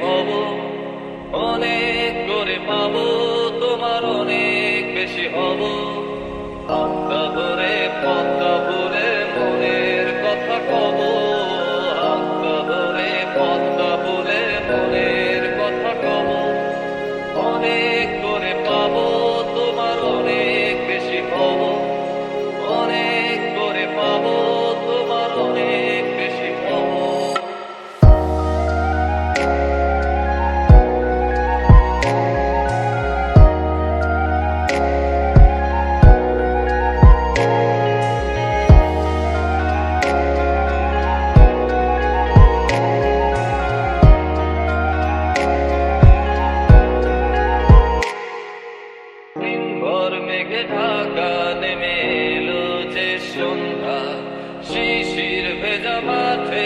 হব, অনেক করে পাবো, তোমার অনেক বেশি হব। আত্মা ভরে পদ্মা ভরে মনের কথা কব, আত্মা ভরে পদ্মা ভরে মনের কথা কব। অনেক করে পাবো, তোমার অনেক বেশি হব, অনেক করে পাবো, তোমার অনেক বেশি হব। দিনভর মেঘে ঢাকা নেমে এলো যে সন্ধ্যা, শিশির ভেজা মাঠে